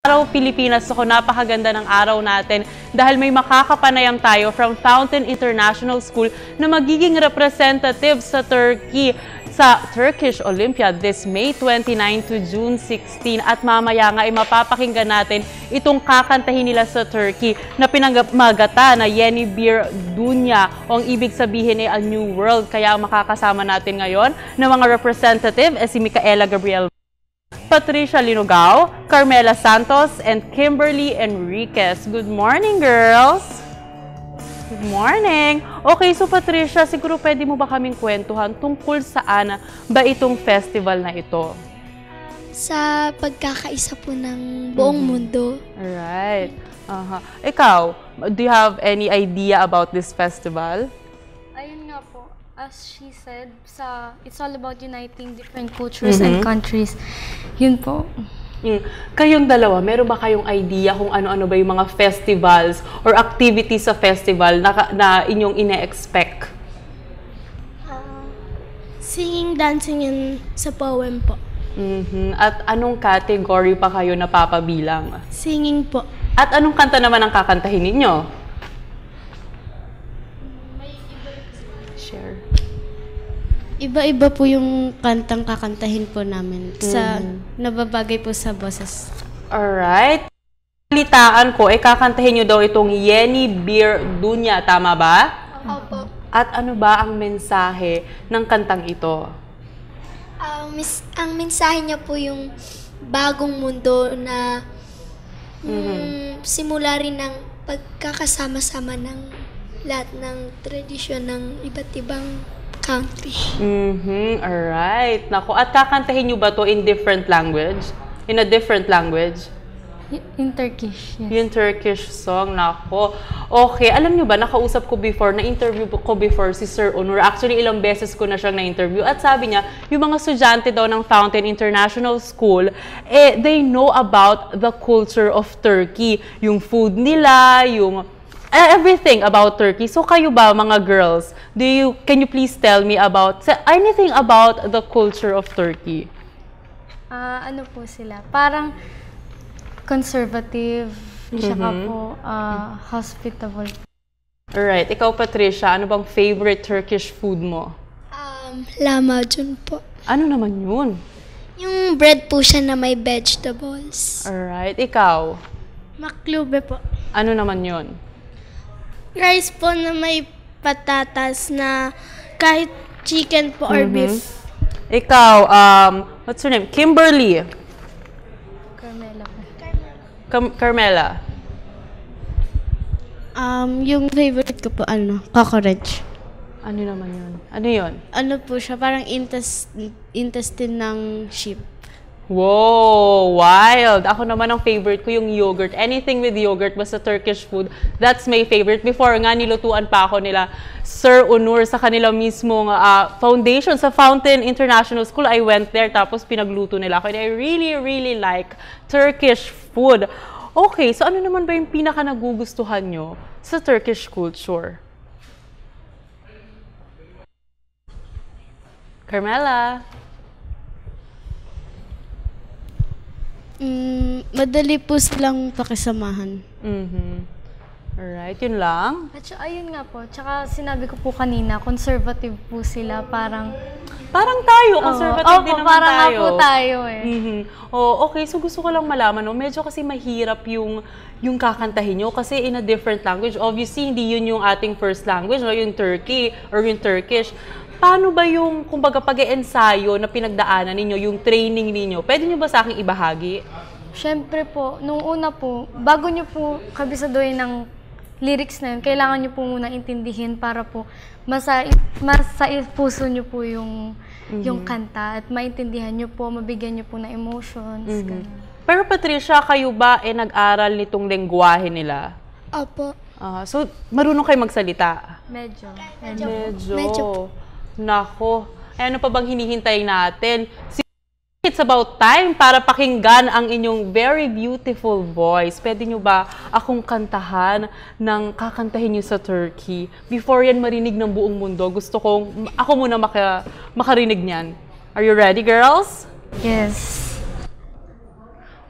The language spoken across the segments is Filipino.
Araw Pilipinas. Ako, napakaganda ng araw natin dahil may makakapanayam tayo from Fountain International School na magiging representative sa Turkey sa Turkish Olympiad this May 29 to June 16. At mamaya nga ay mapapakinggan natin itong kakantahin nila sa Turkey na pinamagata na Yeni Bir Dunya o ang ibig sabihin ay a new world. Kaya ang makakasama natin ngayon na mga representative ay si Micaela Gabriel, Patricia Linugao, Carmela Santos, and Kimberly Enriquez. Good morning, girls! Good morning! Okay, so Patricia, siguro pwede mo ba kaming kwentuhan tungkol saan ba itong festival na ito? Sa pagkakaisa po ng buong mundo. Alright. Ikaw, do you have any idea about this festival? Ayun nga po, as she said, it's all about uniting different cultures and countries. Yun po. Kayong dalawa, meron ba kayong idea kung ano-ano ba yung mga festivals or activities sa festival na inyong ine-expect? Singing, dancing, and sa poem po. At anong category pa kayo napapabilang? Singing po. At anong kanta naman ang kakantahin ninyo? Share. Iba-iba po yung kantang kakantahin po namin sa nababagay po sa boses. Alright. Balitaan ko, kakantahin nyo daw itong Yeni Bir Dunya, tama ba? Opo. At ano ba ang mensahe ng kantang ito? Ang mensahe niya po yung bagong mundo na simula rin ng pagkakasama-sama ng lahat ng tradisyon ng iba't ibang country. Alright. Nako, at kakantahin nyo ba to in different language? In a different language? In Turkish, yes. Yung Turkish song, nako. Okay, alam nyo ba, nakausap ko before, na-interview ko before si Sir Onur. Actually, ilang beses ko na siyang na-interview. At sabi niya, yung mga estudyante daw ng Fountain International School, they know about the culture of Turkey. Yung food nila, yung everything about Turkey. So kayo ba, mga girls, can you please tell me about anything about the culture of Turkey? Ano po sila? Parang conservative, saka po hospitable. Alright, ikaw Patricia, ano bang favorite Turkish food mo? Lahmacun po. Ano naman yun? Yung bread po siya na may vegetables. Alright, ikaw? Maklube po. Ano naman yun? Rice po na may patatas na kahit chicken po or beef. Ikaw, what's your name? Kimberly. Carmela po. Carmela. Yung favorite ko po, cockroach. Ano naman yun? Ano yun? Ano po siya, parang intestine ng sheep. Wow, wild. Ako naman ang favorite ko yung yogurt. Anything with yogurt, basta Turkish food, that's my favorite. Before nga, nilutuan pa ako nila Sir Onur sa kanila mismong foundation sa Fountain International School. I went there, tapos pinagluto nila ako. And I really, really like Turkish food. Okay, so ano naman ba yung pinaka nagugustuhan nyo sa Turkish culture? Carmela? Madali po silang pakisamahan. Alright, yun lang. At ayun nga po, tsaka sinabi ko po kanina, conservative po sila, parang tayo, conservative din naman parang tayo. nga po tayo Okay, so gusto ko lang malaman, medyo kasi mahirap yung kakantahin nyo kasi in a different language. Obviously, hindi yun yung ating first language, yung Turkey or yung Turkish. Paano ba yung, kumbaga, pag-e-ensayo na pinagdaanan ninyo, yung training ninyo? Pwede nyo ba sa akin ibahagi? Siyempre po, nung una po, bago nyo po kabisaduhin ng lyrics na yun, kailangan nyo po muna intindihin para po masa puso nyo po yung kanta at maintindihan nyo po, mabigyan nyo po ng emotions. Pero Patricia, kayo ba nag-aral nitong lengguwahe nila? Opo. So, marunong kayo magsalita? Medyo. Medyo. Nako, ano pa bang hinihintay natin? It's about time para pakinggan ang inyong very beautiful voice. Pwede nyo ba akong kantahan ng kakantahin nyo sa Turkey? Before yan marinig ng buong mundo, gusto kong ako muna makarinig niyan. Are you ready, girls? Yes.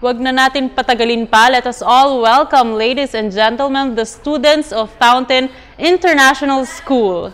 Wag na natin patagalin pa. Let us all welcome, ladies and gentlemen, the students of Fountain International School.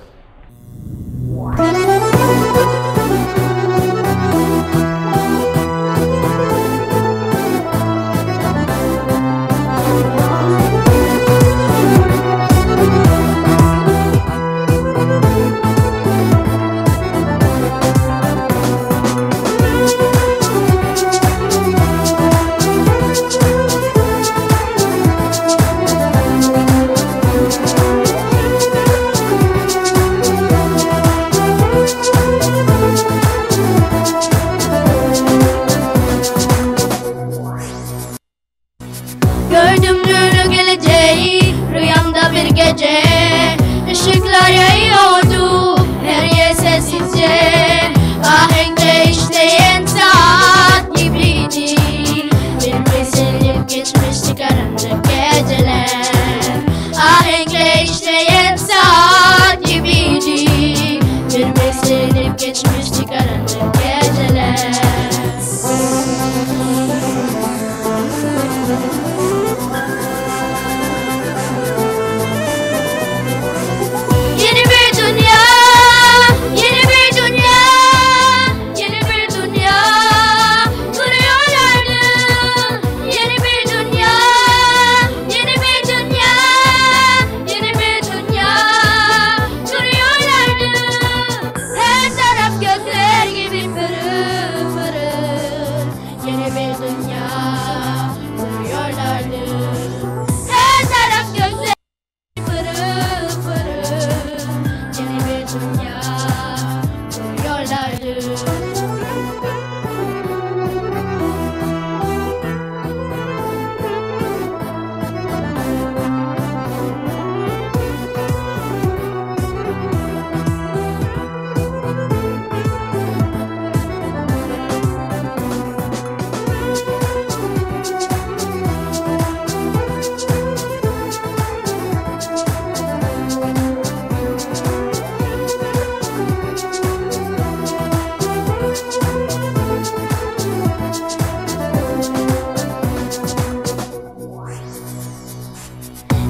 Gördüm nuru geleceği rüyamda bir gece. Işıklar yayıyordu her yer sessizce. Ahenkle işleyen saat gibiydi. Bir silip geçmişti karanlık geceler. Ahenkle işleyen saat gibiydi. Bir silip geçmişti karanlık geceler. Yeni bir dünya, yeni bir dünya, yeni bir dünya kuruyorlardı. Yeni bir dünya, yeni bir dünya, yeni bir dünya kuruyorlardı. Her taraf gökler gibi pırıl pırıl. Yeni bir dünya kuruyorlardı. Her taraf gökler pırıl pırıl. Yeni bir dünya kuruyorlardı.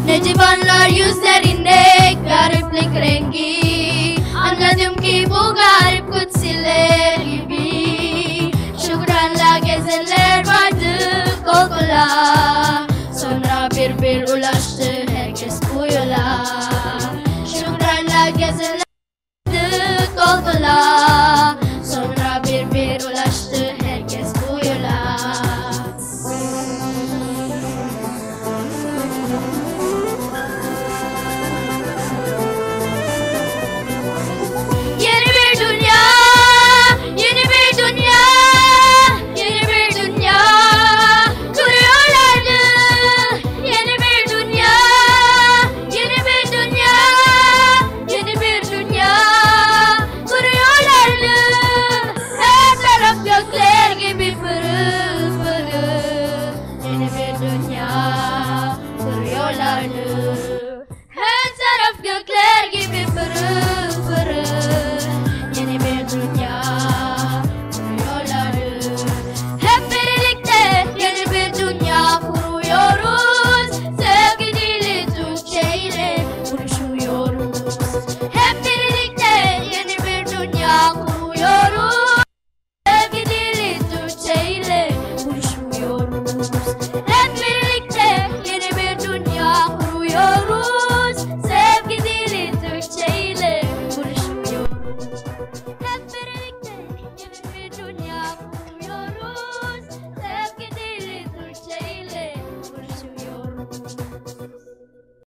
Ne civanlar yüzlerinde gariplik rengi. Anladım ki bu garip kutsiler gibi. Şükranla gezenler vardı kol kola. Sonra bir bir ulaştı herkes bu yola. Şükranla gezenler vardı kol kola. Sonra bir bir ulaştı herkes bu yola. Yeni bir dünya, yeni bir dünya, yeni bir dünya kuruyorlardı. Yeni bir dünya, yeni bir dünya, yeni bir dünya kuruyorlardı. Her taraf gökler gibi pırıl pırıl. Yeni bir dünya